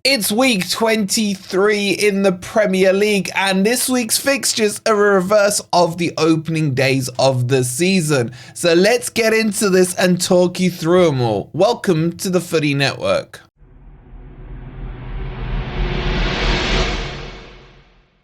It's week 23 in the Premier League, and this week's fixtures are a reverse of the opening days of the season. So let's get into this and talk you through them all. Welcome to the Footy Network.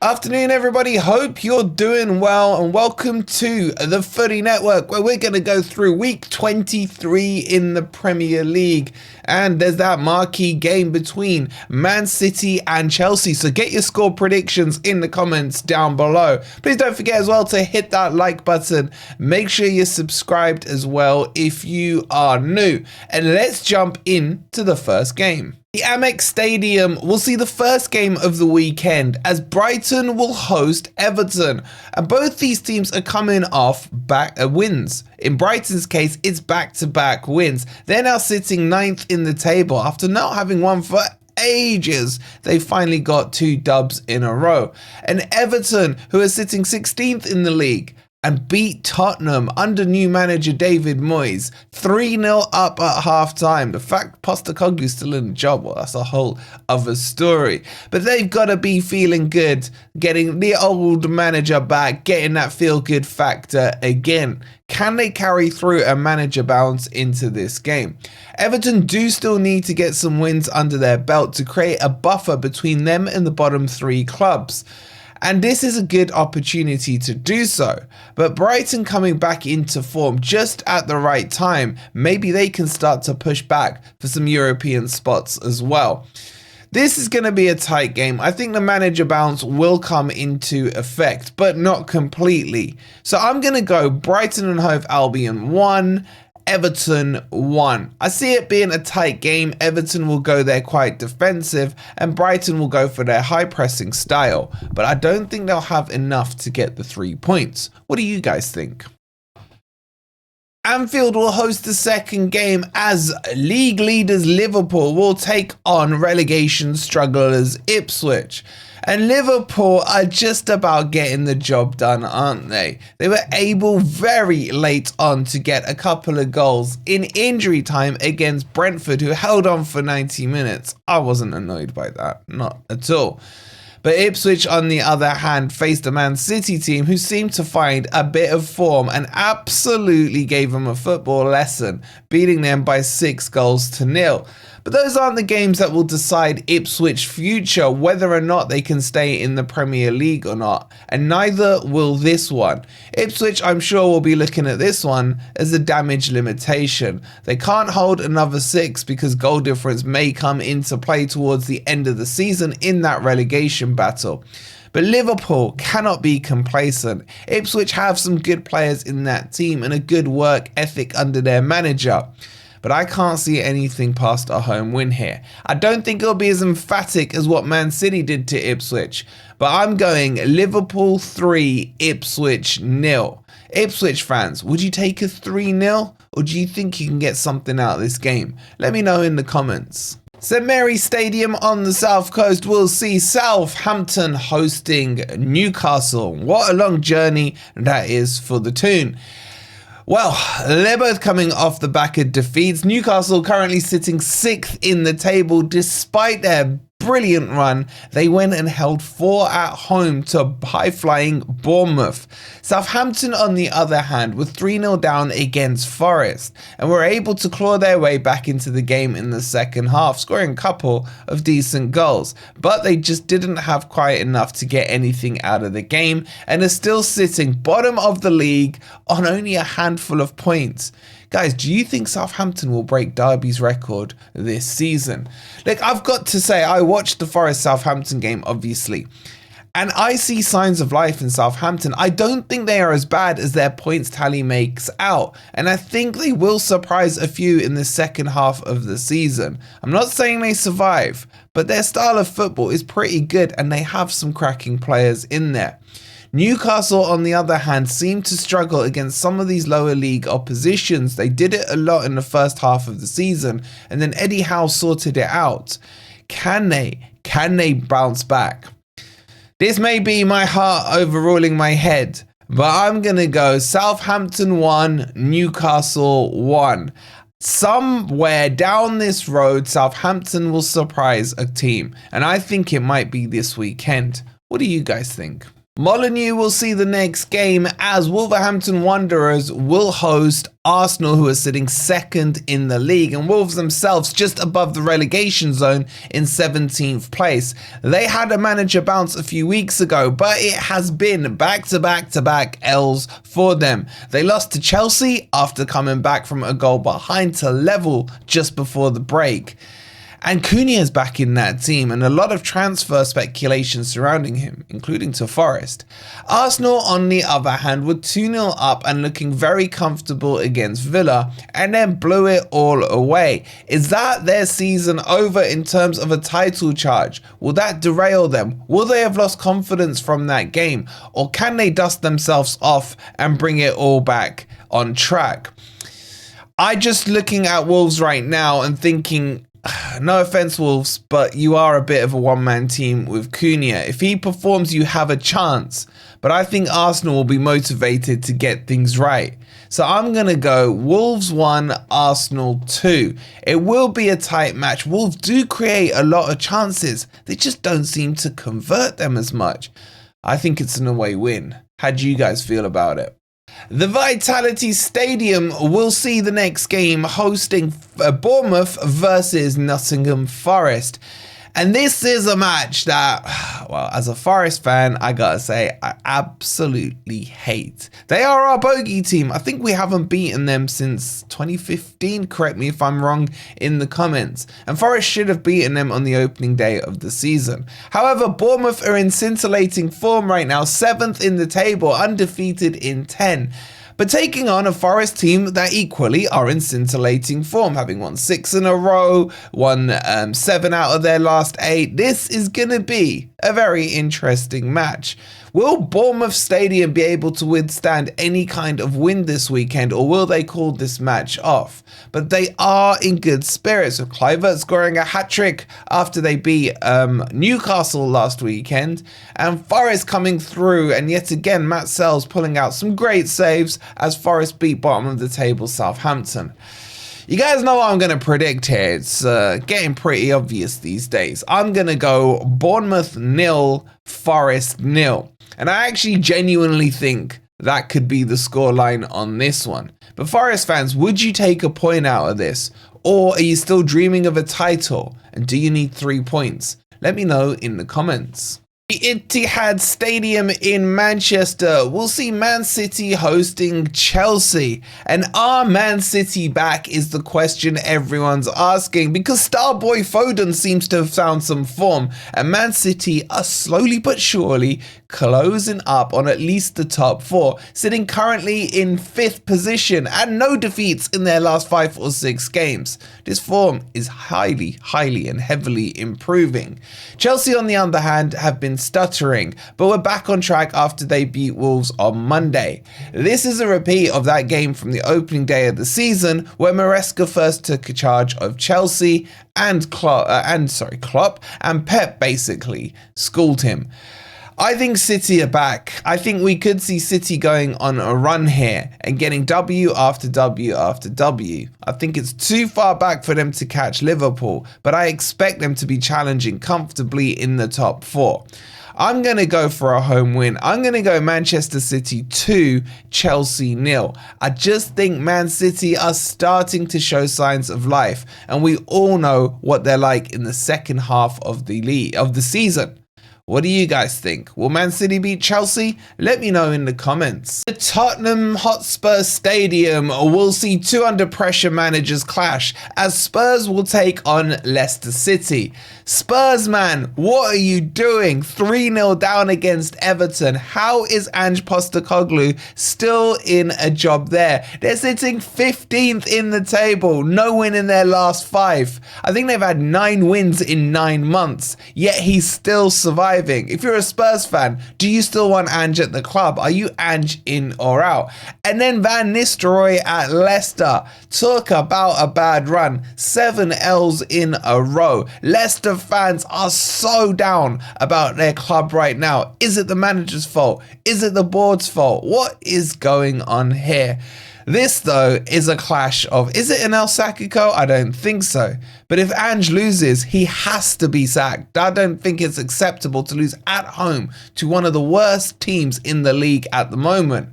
Afternoon, everybody. Hope you're doing well, and welcome to the Footy Network, where we're going to go through week 23 in the Premier League. And there's that marquee game between Man City and Chelsea. So get your score predictions in the comments down below. Please don't forget as well to hit that like button. Make sure you're subscribed as well if you are new. And let's jump into the first game. The Amex Stadium will see the first game of the weekend as Brighton will host Everton. And both these teams are coming off back wins. In Brighton's case, it's back-to-back wins. They're now sitting 9th in the table after not having won for ages. They finally got 2 dubs in a row. And Everton, who are sitting 16th in the league, and beat Tottenham under new manager David Moyes 3-0 up at half-time. The fact Postecoglou's still in the job, well, that's a whole other story. But they've got to be feeling good, getting the old manager back, getting that feel-good factor again. Can they carry through a manager bounce into this game? Everton do still need to get some wins under their belt to create a buffer between them and the bottom 3 clubs. And this is a good opportunity to do so. But Brighton coming back into form just at the right time, maybe they can start to push back for some European spots as well. This is going to be a tight game. I think the manager bounce will come into effect, but not completely. So I'm going to go Brighton and Hove Albion 1. Everton 1. I see it being a tight game. Everton will go there quite defensive and Brighton will go for their high pressing style, but I don't think they'll have enough to get the 3 points. What do you guys think? Anfield will host the second game as league leaders Liverpool will take on relegation strugglers Ipswich. And Liverpool are just about getting the job done, aren't they? They were able very late on to get a couple of goals in injury time against Brentford, who held on for 90 minutes. I wasn't annoyed by that, not at all. But Ipswich, on the other hand, faced a Man City team who seemed to find a bit of form and absolutely gave them a football lesson, beating them by 6-0. But those aren't the games that will decide Ipswich's future, whether or not they can stay in the Premier League or not. And neither will this one. Ipswich, I'm sure, will be looking at this one as a damage limitation. They can't hold another 6 because goal difference may come into play towards the end of the season in that relegation battle. But Liverpool cannot be complacent. Ipswich have some good players in that team and a good work ethic under their manager. But I can't see anything past a home win here. I don't think it'll be as emphatic as what Man City did to Ipswich, but I'm going Liverpool 3, Ipswich 0. Ipswich fans, would you take a 3-0, or do you think you can get something out of this game? Let me know in the comments. St Mary's Stadium on the south coast will see Southampton hosting Newcastle. What a long journey that is for the Toon. Well, they're both coming off the back of defeats. Newcastle currently sitting 6th in the table despite their brilliant run. They went and held 4 at home to high-flying Bournemouth. Southampton, on the other hand, were 3-0 down against Forest and were able to claw their way back into the game in the second half, scoring a couple of decent goals. But they just didn't have quite enough to get anything out of the game and are still sitting bottom of the league on only a handful of points. Guys, do you think Southampton will break Derby's record this season? Look, I've got to say, I watched the Forest-Southampton game, obviously, and I see signs of life in Southampton. I don't think they are as bad as their points tally makes out, and I think they will surprise a few in the second half of the season. I'm not saying they survive, but their style of football is pretty good, and they have some cracking players in there. Newcastle, on the other hand, seemed to struggle against some of these lower league oppositions. They did it a lot in the first half of the season, and then Eddie Howe sorted it out. Can they bounce back? This may be my heart overruling my head, but I'm going to go Southampton 1, Newcastle 1. Somewhere down this road, Southampton will surprise a team, and I think it might be this weekend. What do you guys think? Molineux will see the next game as Wolverhampton Wanderers will host Arsenal, who are sitting second in the league, and Wolves themselves just above the relegation zone in 17th place. They had a manager bounce a few weeks ago, but it has been back-to-back L's for them. They lost to Chelsea after coming back from a goal behind to level just before the break. And Cunha is back in that team, and a lot of transfer speculation surrounding him, including to Forest. Arsenal, on the other hand, were 2-0 up and looking very comfortable against Villa, and then blew it all away. Is that their season over in terms of a title charge? Will that derail them? Will they have lost confidence from that game? Or can they dust themselves off and bring it all back on track? I just looking at Wolves right now and thinking, no offense, Wolves, but you are a bit of a one-man team with Cunha. If he performs, you have a chance. But I think Arsenal will be motivated to get things right. So I'm going to go Wolves 1, Arsenal 2. It will be a tight match. Wolves do create a lot of chances. They just don't seem to convert them as much. I think it's an away win. How do you guys feel about it? The Vitality Stadium will see the next game hosting Bournemouth versus Nottingham Forest. And this is a match that, well, as a Forest fan, I gotta say, I absolutely hate. They are our bogey team. I think we haven't beaten them since 2015. Correct me if I'm wrong in the comments. And Forest should have beaten them on the opening day of the season. However, Bournemouth are in scintillating form right now, 7th in the table, undefeated in 10. But taking on a Forest team that equally are in scintillating form, having won 6 in a row, won 7 out of their last 8. This is going to be a very interesting match. Will Bournemouth Stadium be able to withstand any kind of wind this weekend, or will they call this match off? But they are in good spirits, with Kluivert scoring a hat-trick after they beat Newcastle last weekend, and Forest coming through, and yet again Matt Sells pulling out some great saves as Forest beat bottom of the table Southampton. You guys know what I'm going to predict here. It's getting pretty obvious these days. I'm going to go Bournemouth 0, Forest 0. And I actually genuinely think that could be the scoreline on this one. But Forest fans, would you take a point out of this? Or are you still dreaming of a title? And do you need 3 points? Let me know in the comments. The Etihad Stadium in Manchester will see Man City hosting Chelsea. And are Man City back is the question everyone's asking, because Starboy Foden seems to have found some form, and Man City are slowly but surely closing up on at least the top 4, sitting currently in 5th position and no defeats in their last 5 or 6 games. This form is highly and heavily improving. Chelsea, on the other hand, have been stuttering, but we're back on track after they beat Wolves on Monday. This is a repeat of that game from the opening day of the season, where Maresca first took charge of Chelsea and Klopp and Pep basically schooled him. I think City are back. I think we could see City going on a run here and getting W after W after W. I think it's too far back for them to catch Liverpool, but I expect them to be challenging comfortably in the top 4. I'm going to go for a home win. I'm going to go Manchester City 2, Chelsea 0. I just think Man City are starting to show signs of life, and we all know what they're like in the second half of the season. What do you guys think? Will Man City beat Chelsea? Let me know in the comments. The Tottenham Hotspur Stadium will see 2 under pressure managers clash, as Spurs will take on Leicester City. Spurs, man, what are you doing? 3-0 down against Everton. How is Ange Postecoglou still in a job there? They're sitting 15th in the table, no win in their last 5. I think they've had 9 wins in 9 months, yet he's still surviving. If you're a Spurs fan, do you still want Ange at the club? Are you Ange in or out? And then Van Nistelrooy at Leicester. Talk about a bad run. 7 L's in a row. Leicester fans are so down about their club right now. Is it the manager's fault? Is it the board's fault? What is going on here? This, though, is a clash of, is it an El Sacico? I don't think so. But if Ange loses, he has to be sacked. I don't think it's acceptable to lose at home to one of the worst teams in the league at the moment.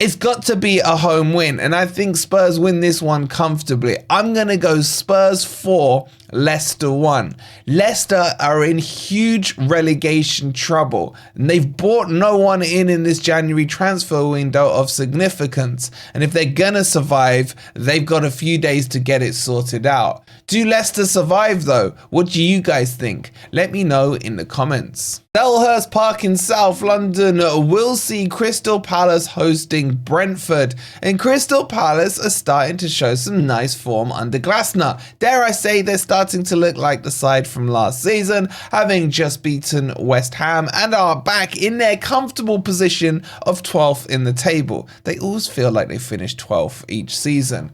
It's got to be a home win, and I think Spurs win this one comfortably. I'm going to go Spurs 4, Leicester 1. Leicester are in huge relegation trouble, and they've bought no one in this January transfer window of significance. And if they're going to survive, they've got a few days to get it sorted out. Do Leicester survive, though? What do you guys think? Let me know in the comments. Selhurst Park in South London will see Crystal Palace hosting Brentford, and Crystal Palace are starting to show some nice form under Glasner. Dare I say they're starting to look like the side from last season, having just beaten West Ham and are back in their comfortable position of 12th in the table. They always feel like they finish 12th each season.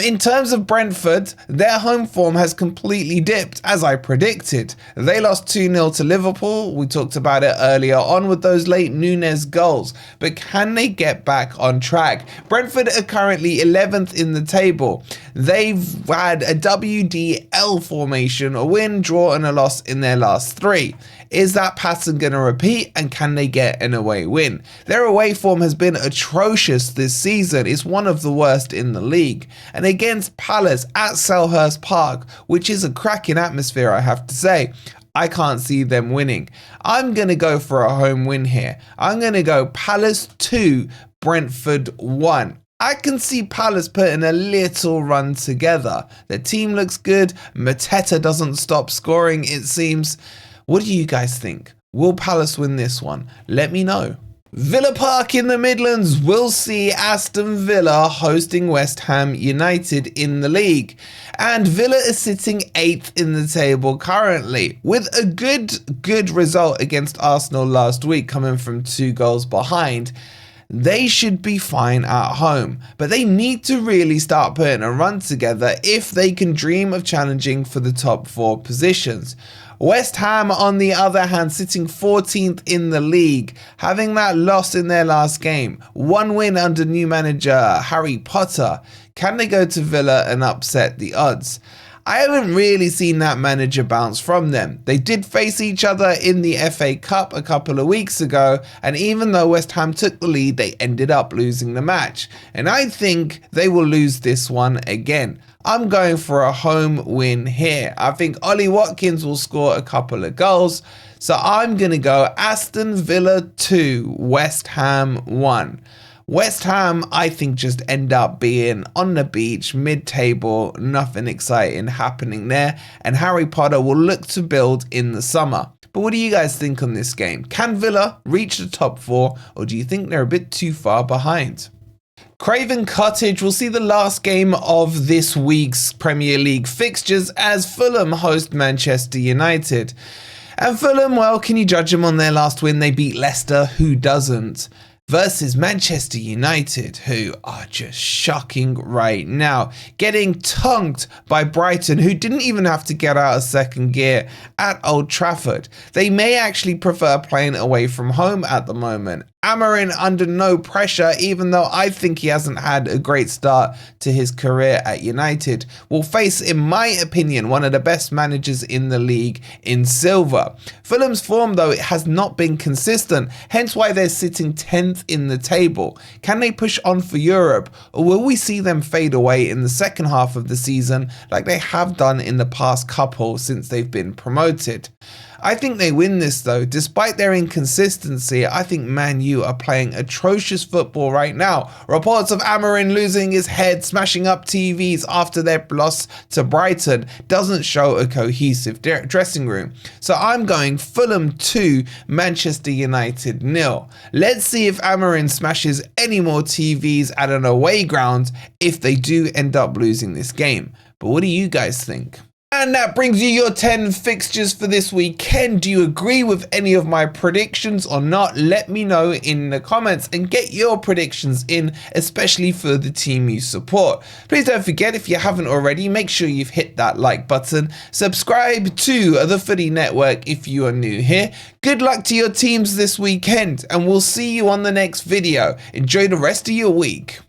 In terms of Brentford, their home form has completely dipped, as I predicted. They lost 2-0 to Liverpool. We talked about it earlier on with those late Núñez goals. But can they get back on track? Brentford are currently 11th in the table. They've had a WDL formation, a win, draw and a loss in their last 3. Is that pattern going to repeat, and can they get an away win? Their away form has been atrocious this season. It's one of the worst in the league. And against Palace at Selhurst Park, which is a cracking atmosphere, I have to say, I can't see them winning. I'm going to go for a home win here. I'm going to go Palace 2, Brentford 1. I can see Palace putting a little run together. The team looks good. Mateta doesn't stop scoring, it seems. What do you guys think? Will Palace win this one? Let me know. Villa Park in the Midlands will see Aston Villa hosting West Ham United in the league. And Villa is sitting 8th in the table currently, with a good result against Arsenal last week, coming from 2 goals behind. They should be fine at home, but they need to really start putting a run together if they can dream of challenging for the top 4 positions. West Ham, on the other hand, sitting 14th in the league, having that loss in their last game. 1 win under new manager Harry Potter. Can they go to Villa and upset the odds? I haven't really seen that manager bounce from them. They did face each other in the FA Cup a couple of weeks ago, and even though West Ham took the lead, they ended up losing the match. And I think they will lose this one again. I'm going for a home win here. I think Ollie Watkins will score a couple of goals. So I'm going to go Aston Villa 2, West Ham 1. West Ham, I think, just end up being on the beach, mid-table, nothing exciting happening there. And Harry Potter will look to build in the summer. But what do you guys think on this game? Can Villa reach the top 4, or do you think they're a bit too far behind? Craven Cottage will see the last game of this week's Premier League fixtures as Fulham host Manchester United. And Fulham, well, can you judge them on their last win? They beat Leicester, who doesn't? Versus Manchester United, who are just shocking right now. Getting tongued by Brighton, who didn't even have to get out of second gear at Old Trafford. They may actually prefer playing away from home at the moment. Amorim under no pressure, even though I think he hasn't had a great start to his career at United, will face, in my opinion, one of the best managers in the league in Silva. Fulham's form, though, it has not been consistent, hence why they're sitting 10th in the table. Can they push on for Europe, or will we see them fade away in the second half of the season like they have done in the past couple since they've been promoted? I think they win this though. Despite their inconsistency, I think Man U are playing atrocious football right now. Reports of Amorim losing his head, smashing up TVs after their loss to Brighton doesn't show a cohesive dressing room. So I'm going Fulham 2, Manchester United 0. Let's see if Amorim smashes any more TVs at an away ground if they do end up losing this game. But what do you guys think? And that brings you your 10 fixtures for this weekend. Do you agree with any of my predictions or not? Let me know in the comments and get your predictions in, especially for the team you support. Please don't forget, if you haven't already, make sure you've hit that like button. Subscribe to the Footy Network if you are new here. Good luck to your teams this weekend, and we'll see you on the next video. Enjoy the rest of your week.